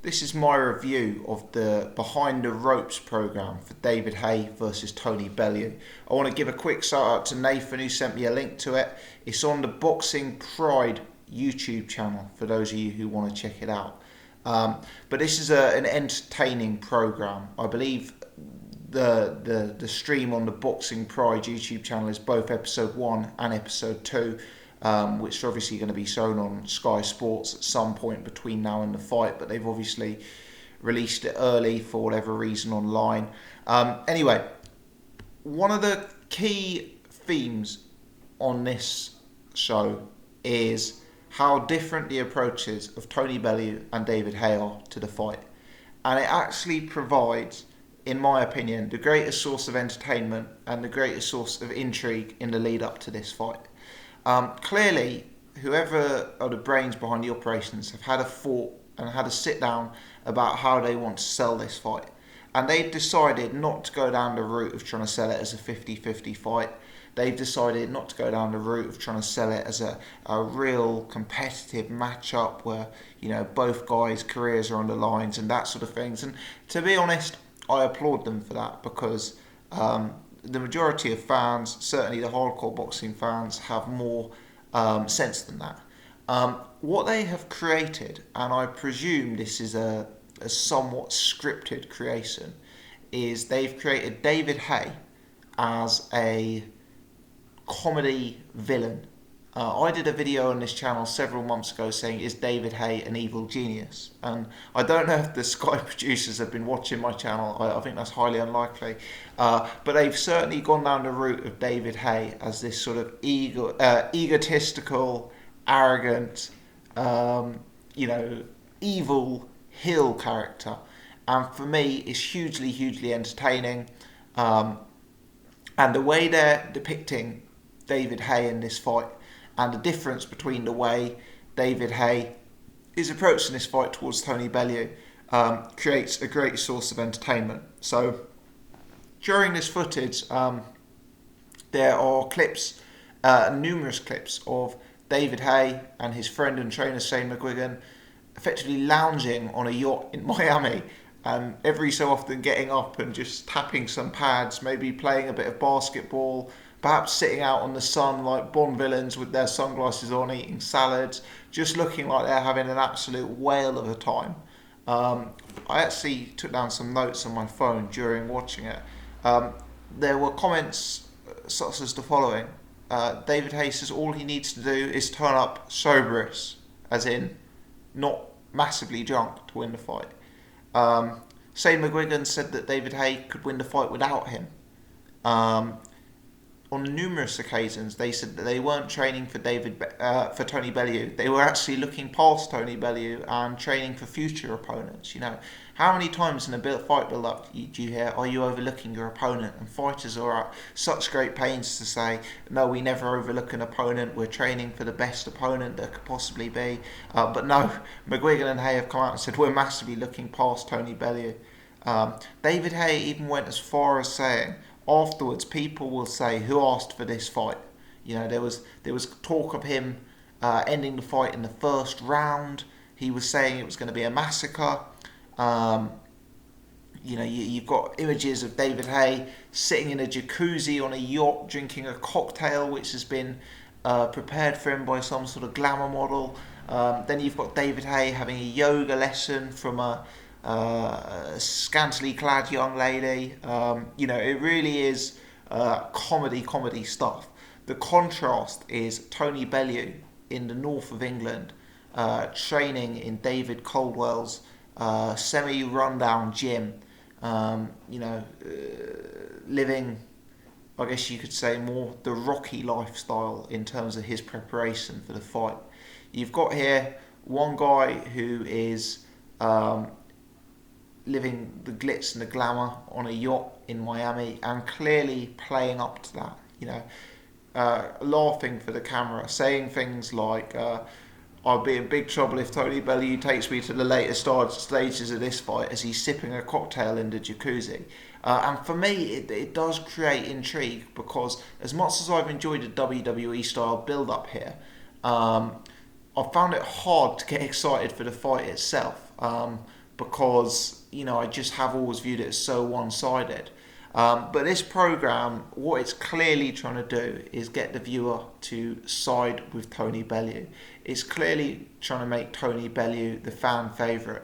This is my review of the Behind the Ropes program for David Haye versus Tony Bellew. I want to give a quick shout out to Nathan who sent me a link to it. It's on the Boxing Pride YouTube channel for those of you who want to check it out. But this is an entertaining program. I believe the stream on the Boxing Pride YouTube channel is both episode 1 and episode 2. Which are obviously going to be shown on Sky Sports at some point between now and the fight, but they've obviously released it early for whatever reason online. Anyway, one of the key themes on this show is how different the approaches of Tony Bellew and David Haye are to the fight. And it actually provides, in my opinion, the greatest source of entertainment and the greatest source of intrigue in the lead up to this fight. Clearly, whoever are the brains behind the operations have had a thought and had a sit down about how they want to sell this fight. And they've decided not to go down the route of trying to sell it as a 50-50 fight. They've decided not to go down the route of trying to sell it as a real competitive matchup where, both guys' careers are on the lines and that sort of things. And to be honest, I applaud them for that because the majority of fans, certainly the hardcore boxing fans, have more sense than that. What they have created, and I presume this is a somewhat scripted creation, is they've created David Haye as a comedy villain. I did a video on this channel several months ago saying, is David Haye an evil genius? And I don't know if the Sky producers have been watching my channel. I think that's highly unlikely. But they've certainly gone down the route of David Haye as this sort of egotistical, arrogant, evil heel character. And for me, it's hugely, hugely entertaining. And the way they're depicting David Haye in this fight, and the difference between the way David Haye is approaching this fight towards Tony Bellew creates a great source of entertainment. So during this footage, there are clips, numerous clips of David Haye and his friend and trainer Shane McGuigan effectively lounging on a yacht in Miami, and every so often getting up and just tapping some pads, maybe playing a bit of basketball, perhaps sitting out on the sun like Bond villains with their sunglasses on, eating salads, just looking like they're having an absolute whale of a time. I actually took down some notes on my phone during watching it. There were comments such as the following. David Haye says all he needs to do is turn up soberous, as in not massively drunk to win the fight. Shane McGuigan said that David Haye could win the fight without him. On numerous occasions, they said that they weren't training for Tony Bellew. They were actually looking past Tony Bellew and training for future opponents. How many times in a fight build-up do you hear, "Are you overlooking your opponent?" And fighters are at such great pains to say, "No, we never overlook an opponent. We're training for the best opponent that could possibly be." But no, McGuigan and Haye have come out and said we're massively looking past Tony Bellew. David Haye even went as far as saying, afterwards, people will say, "Who asked for this fight?" There was talk of him ending the fight in the first round. He was saying it was going to be a massacre. You've got images of David Haye sitting in a jacuzzi on a yacht, drinking a cocktail which has been prepared for him by some sort of glamour model. Then you've got David Haye having a yoga lesson from a scantily clad young lady. It really is comedy stuff. The contrast is Tony Bellew in the north of England, training in David Coldwell's semi-rundown gym, living, I guess you could say, more the Rocky lifestyle in terms of his preparation for the fight. You've got here one guy who is living the glitz and the glamour on a yacht in Miami and clearly playing up to that, laughing for the camera, saying things like, "I'll be in big trouble if Tony Bellew takes me to the later stages of this fight," as he's sipping a cocktail in the jacuzzi. And for me, it does create intrigue because as much as I've enjoyed the WWE style build-up here, I found it hard to get excited for the fight itself. because, I just have always viewed it as so one-sided. But this program, what it's clearly trying to do is get the viewer to side with Tony Bellew. It's clearly trying to make Tony Bellew the fan favourite.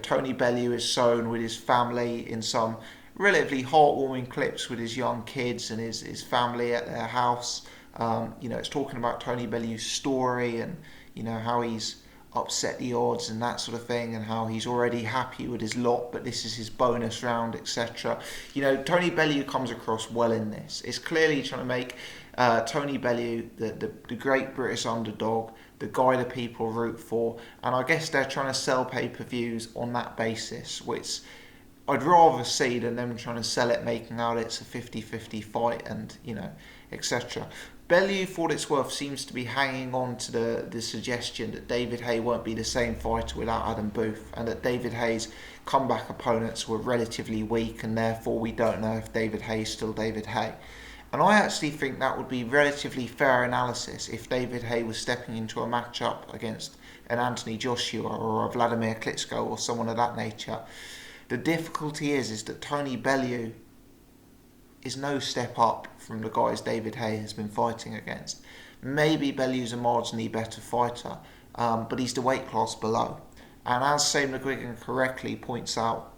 Tony Bellew is shown with his family in some relatively heartwarming clips with his young kids and his family at their house. It's talking about Tony Bellew's story and, how he's upset the odds and that sort of thing, and how he's already happy with his lot, but this is his bonus round, etc. Tony Bellew comes across well in this. It's clearly trying to make Tony Bellew the great British underdog, the guy that people root for, and I guess they're trying to sell pay-per-views on that basis, which I'd rather see than them trying to sell it making out it's a 50-50 fight and, etc. Bellew, for what it's worth, seems to be hanging on to the suggestion that David Haye won't be the same fighter without Adam Booth, and that David Haye's comeback opponents were relatively weak, and therefore we don't know if David Haye is still David Haye. And I actually think that would be relatively fair analysis if David Haye was stepping into a matchup against an Anthony Joshua or a Vladimir Klitschko or someone of that nature. The difficulty is that Tony Bellew is no step up from the guys David Haye has been fighting against. Maybe Bellew's a marginally better fighter, but he's the weight class below. And as Sam McGuigan correctly points out,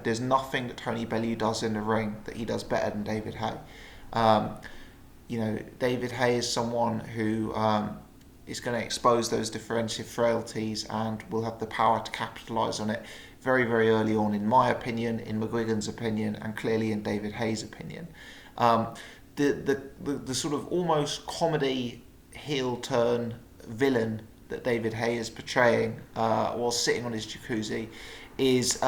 there's nothing that Tony Bellew does in the ring that he does better than David Haye. David Haye is someone who is going to expose those defensive frailties and will have the power to capitalise on it very, very early on, in my opinion, in McGuigan's opinion, and clearly in David Haye's opinion. The sort of almost comedy heel turn villain that David Haye is portraying while sitting on his jacuzzi is,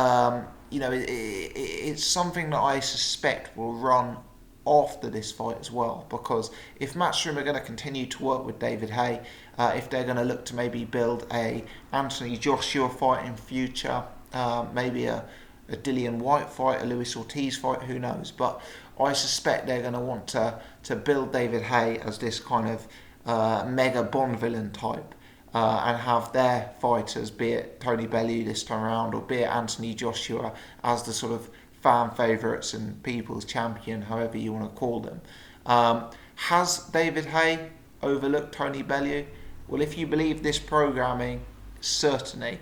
it's something that I suspect will run after this fight as well, because if Matchroom are going to continue to work with David Haye, if they're going to look to maybe build a Anthony Joshua fight in future, maybe a Dillian White fight, a Luis Ortiz fight, who knows, but I suspect they're going to want to build David Haye as this kind of mega Bond villain type, and have their fighters, be it Tony Bellew this time around or be it Anthony Joshua, as the sort of fan favourites and people's champion, however you want to call them. Has David Haye overlooked Tony Bellew? Well, if you believe this programming, certainly.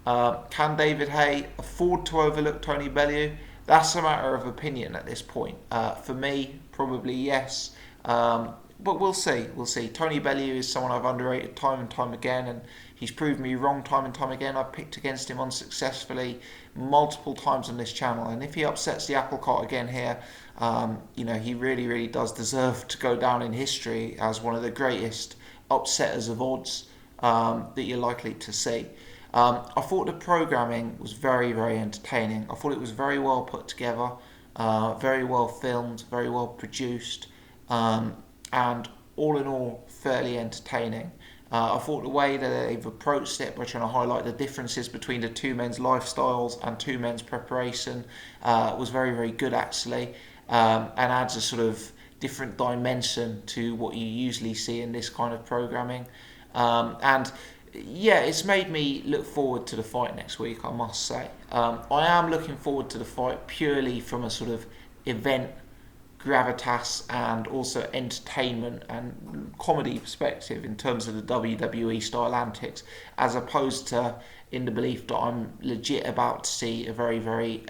Can David Haye afford to overlook Tony Bellew? That's a matter of opinion at this point. For me, probably yes. But we'll see. Tony Bellew is someone I've underrated time and time again, and he's proved me wrong time and time again. I've picked against him unsuccessfully multiple times on this channel, and if he upsets the apple cart again here, he really, really does deserve to go down in history as one of the greatest upsetters of odds that you're likely to see. I thought the programming was very, very entertaining. I thought it was very well put together, very well filmed, very well produced, and all in all, fairly entertaining. I thought the way that they've approached it by trying to highlight the differences between the two men's lifestyles and two men's preparation was very, very good actually, and adds a sort of different dimension to what you usually see in this kind of programming. And yeah, it's made me look forward to the fight next week, I must say. I am looking forward to the fight purely from a sort of event gravitas and also entertainment and comedy perspective in terms of the WWE style antics, as opposed to in the belief that I'm legit about to see a very, very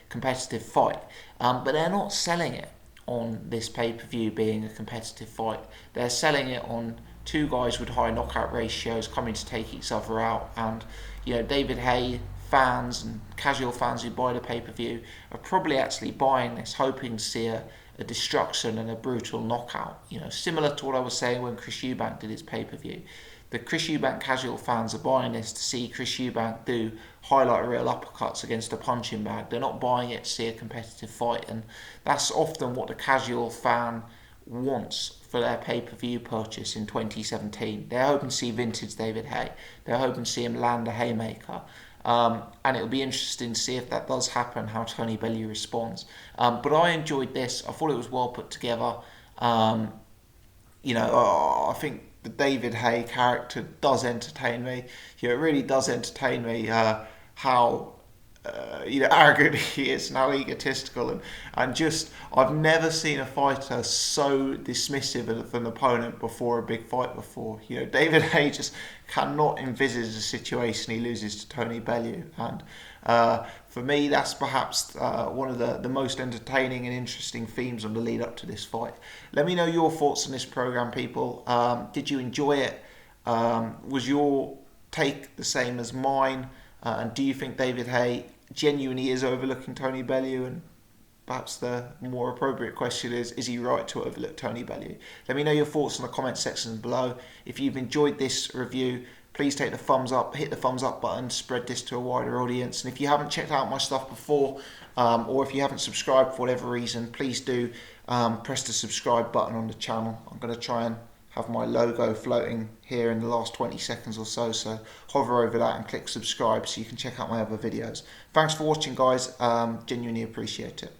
competitive fight. But they're not selling it on this pay-per-view being a competitive fight. They're selling it on two guys with high knockout ratios coming to take each other out, and David Haye fans and casual fans who buy the pay-per-view are probably actually buying this hoping to see a destruction and a brutal knockout, similar to what I was saying when Chris Eubank did his pay-per-view. The Chris Eubank casual fans are buying this to see Chris Eubank do highlight reel uppercuts against a punching bag. They're not buying it to see a competitive fight, and that's often what the casual fan wants for their pay-per-view purchase in 2017. They're hoping to see vintage David Haye. They're hoping to see him land a haymaker. And it'll be interesting to see if that does happen, how Tony Bellew responds. But I enjoyed this. I thought it was well put together. I think the David Haye character does entertain me. It really does entertain me how arrogant he is and how egotistical, and just I've never seen a fighter so dismissive of an opponent before a big fight before. David Haye just cannot envisage a situation he loses to Tony Bellew, and for me that's perhaps one of the most entertaining and interesting themes on the lead up to this fight. Let me know your thoughts on this program, people. Did you enjoy it? Was your take the same as mine? And do you think David Haye genuinely is overlooking Tony Bellew? And perhaps the more appropriate question is he right to overlook Tony Bellew? Let me know your thoughts in the comment section below. If you've enjoyed this review, please take the thumbs up, hit the thumbs up button, spread this to a wider audience. And if you haven't checked out my stuff before, or if you haven't subscribed for whatever reason, please do press the subscribe button on the channel. I'm going to try and have my logo floating here in the last 20 seconds or so hover over that and click subscribe so you can check out my other videos. Thanks for watching, guys. Genuinely appreciate it.